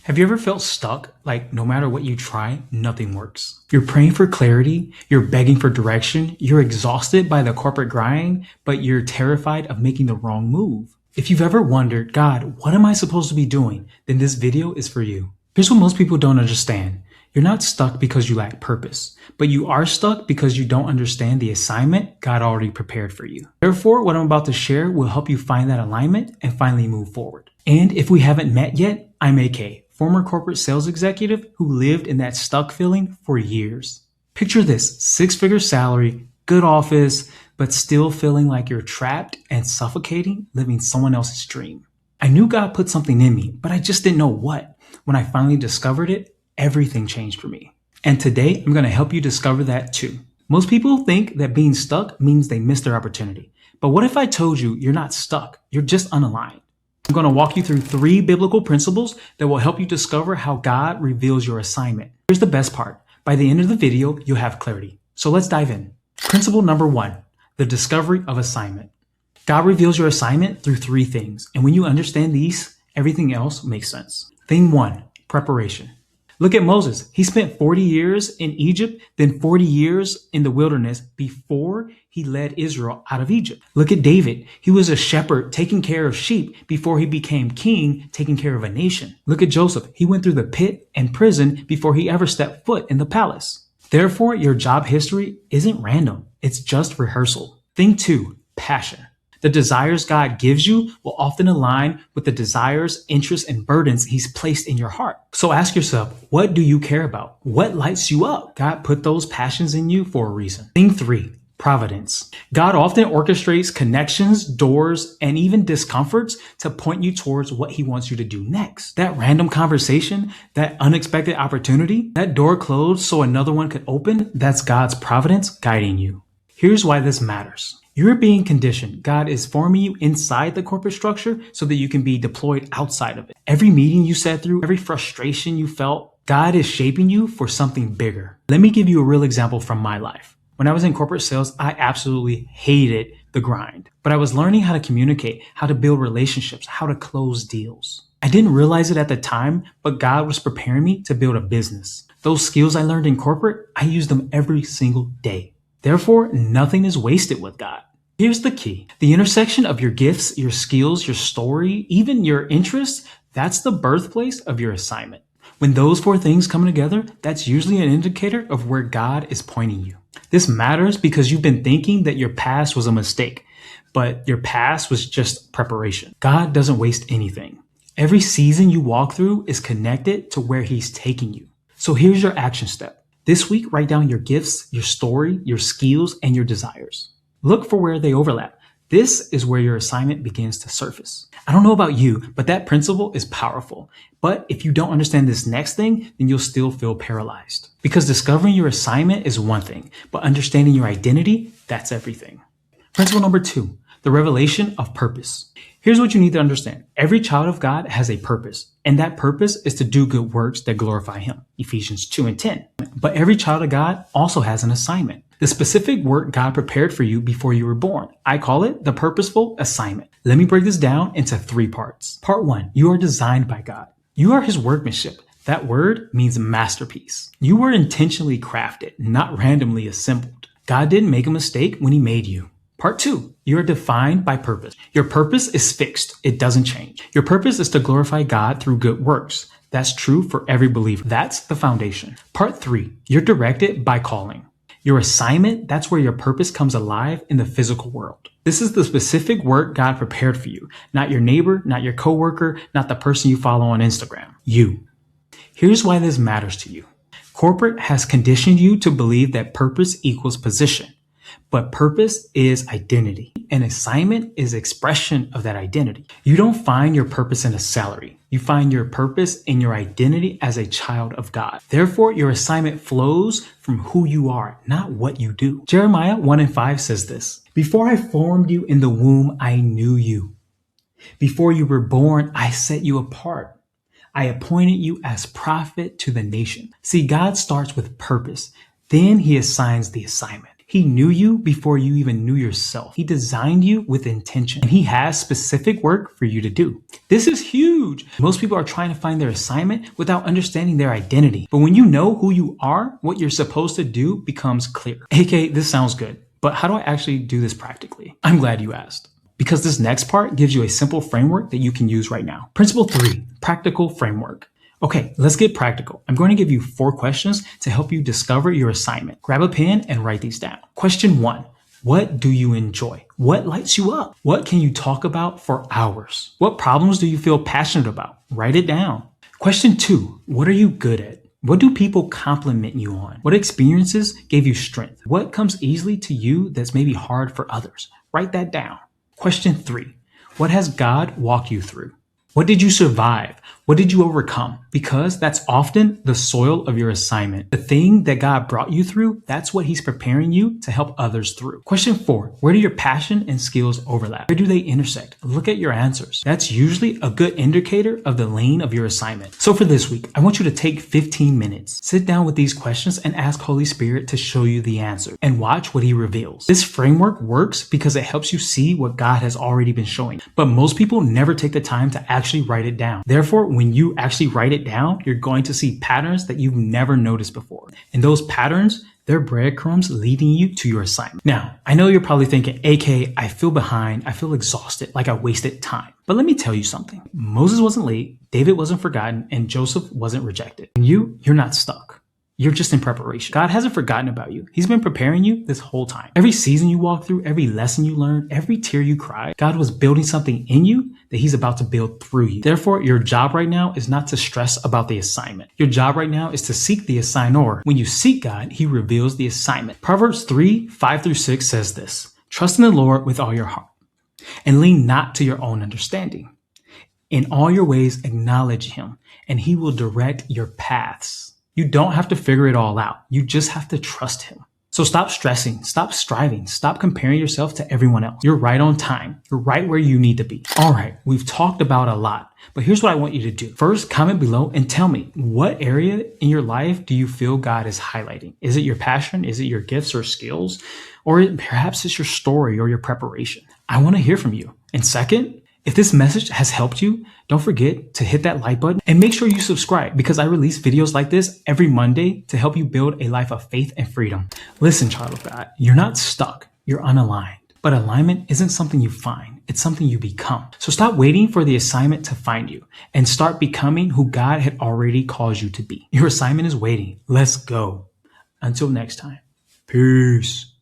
Have you ever felt stuck? Like no matter what you try, nothing works. You're praying for clarity, you're begging for direction, you're exhausted by the corporate grind, but you're terrified of making the wrong move. If you've ever wondered, God, what am I supposed to be doing? Then this video is for you. Here's what most people don't understand. You're not stuck because you lack purpose, but you are stuck because you don't understand the assignment God already prepared for you. Therefore, what I'm about to share will help you find that alignment and finally move forward. And if we haven't met yet, I'm AK, former corporate sales executive who lived in that stuck feeling for years. Picture this, 6-figure salary, good office, but still feeling like you're trapped and suffocating, living someone else's dream. I knew God put something in me, but I just didn't know what. When I finally discovered it, everything changed for me. And today, I'm going to help you discover that too. Most people think that being stuck means they missed their opportunity. But what if I told you you're not stuck, you're just unaligned? I'm going to walk you through 3 biblical principles that will help you discover how God reveals your assignment. Here's the best part. By the end of the video, you'll have clarity. So let's dive in. Principle number 1, the discovery of assignment. God reveals your assignment through 3 things. And when you understand these, everything else makes sense. Thing 1, preparation. Look at Moses. He spent 40 years in Egypt, then 40 years in the wilderness before he led Israel out of Egypt. Look at David. He was a shepherd taking care of sheep before he became king, taking care of a nation. Look at Joseph. He went through the pit and prison before he ever stepped foot in the palace. Therefore, your job history isn't random. It's just rehearsal. Thing 2, passion. The desires God gives you will often align with the desires, interests, and burdens he's placed in your heart. So ask yourself, what do you care about? What lights you up? God put those passions in you for a reason. Thing 3, providence. God often orchestrates connections, doors, and even discomforts to point you towards what he wants you to do next. That random conversation, that unexpected opportunity, that door closed so another one could open, that's God's providence guiding you. Here's why this matters. You're being conditioned. God is forming you inside the corporate structure so that you can be deployed outside of it. Every meeting you sat through, every frustration you felt, God is shaping you for something bigger. Let me give you a real example from my life. When I was in corporate sales, I absolutely hated the grind, but I was learning how to communicate, how to build relationships, how to close deals. I didn't realize it at the time, but God was preparing me to build a business. Those skills I learned in corporate, I use them every single day. Therefore, nothing is wasted with God. Here's the key. The intersection of your gifts, your skills, your story, even your interests, that's the birthplace of your assignment. When those 4 things come together, that's usually an indicator of where God is pointing you. This matters because you've been thinking that your past was a mistake, but your past was just preparation. God doesn't waste anything. Every season you walk through is connected to where he's taking you. So here's your action step. This week, write down your gifts, your story, your skills, and your desires. Look for where they overlap. This is where your assignment begins to surface. I don't know about you, but that principle is powerful. But if you don't understand this next thing, then you'll still feel paralyzed. Because discovering your assignment is one thing, but understanding your identity, that's everything. Principle number 2, the revelation of purpose. Here's what you need to understand. Every child of God has a purpose, and that purpose is to do good works that glorify him. Ephesians 2:10. But every child of God also has an assignment. The specific work God prepared for you before you were born. I call it the purposeful assignment. Let me break this down into 3 parts. Part 1, you are designed by God. You are his workmanship. That word means masterpiece. You were intentionally crafted, not randomly assembled. God didn't make a mistake when he made you. Part 2, you are defined by purpose. Your purpose is fixed. It doesn't change. Your purpose is to glorify God through good works. That's true for every believer. That's the foundation. Part 3, you're directed by calling. Your assignment, that's where your purpose comes alive in the physical world. This is the specific work God prepared for you. Not your neighbor, not your coworker, not the person you follow on Instagram. You. Here's why this matters to you. Corporate has conditioned you to believe that purpose equals position. But purpose is identity. An assignment is expression of that identity. You don't find your purpose in a salary. You find your purpose in your identity as a child of God. Therefore, your assignment flows from who you are, not what you do. Jeremiah 1:5 says this, "Before I formed you in the womb, I knew you. Before you were born, I set you apart. I appointed you as prophet to the nation." See, God starts with purpose. Then he assigns the assignment. He knew you before you even knew yourself. He designed you with intention, and he has specific work for you to do. This is huge. Most people are trying to find their assignment without understanding their identity. But when you know who you are, what you're supposed to do becomes clear. AK, this sounds good, but how do I actually do this practically? I'm glad you asked, because this next part gives you a simple framework that you can use right now. Principle 3, practical framework. Okay, let's get practical. I'm going to give you 4 questions to help you discover your assignment. Grab a pen and write these down. Question 1, what do you enjoy? What lights you up? What can you talk about for hours? What problems do you feel passionate about? Write it down. Question 2, what are you good at? What do people compliment you on? What experiences gave you strength? What comes easily to you that's maybe hard for others? Write that down. Question 3, what has God walked you through? What did you survive? What did you overcome? Because that's often the soil of your assignment. The thing that God brought you through, that's what he's preparing you to help others through. Question 4, where do your passion and skills overlap? Where do they intersect? Look at your answers. That's usually a good indicator of the lane of your assignment. So for this week, I want you to take 15 minutes, sit down with these questions and ask Holy Spirit to show you the answer and watch what he reveals. This framework works because it helps you see what God has already been showing. But most people never take the time to actually write it down. Therefore, when you actually write it down, you're going to see patterns that you've never noticed before. And those patterns, they're breadcrumbs leading you to your assignment. Now, I know you're probably thinking, AK, I feel behind, I feel exhausted, like I wasted time. But let me tell you something. Moses wasn't late, David wasn't forgotten, and Joseph wasn't rejected. And you're not stuck. You're just in preparation. God hasn't forgotten about you. He's been preparing you this whole time. Every season you walk through, every lesson you learned, every tear you cried, God was building something in you that he's about to build through you. Therefore, your job right now is not to stress about the assignment. Your job right now is to seek the assignor. When you seek God, he reveals the assignment. Proverbs 3:5-6 says this, trust in the Lord with all your heart and lean not to your own understanding. In all your ways, acknowledge him and he will direct your paths. You don't have to figure it all out. You just have to trust him. So stop stressing, stop striving, stop comparing yourself to everyone else. You're right on time. You're right where you need to be. All right, we've talked about a lot, but here's what I want you to do. First, comment below and tell me, what area in your life do you feel God is highlighting? Is it your passion? Is it your gifts or skills? Or perhaps it's your story or your preparation? I want to hear from you. And second, if this message has helped you, don't forget to hit that like button and make sure you subscribe because I release videos like this every Monday to help you build a life of faith and freedom. Listen, child of God, you're not stuck. You're unaligned. But alignment isn't something you find. It's something you become. So stop waiting for the assignment to find you and start becoming who God had already called you to be. Your assignment is waiting. Let's go. Until next time. Peace.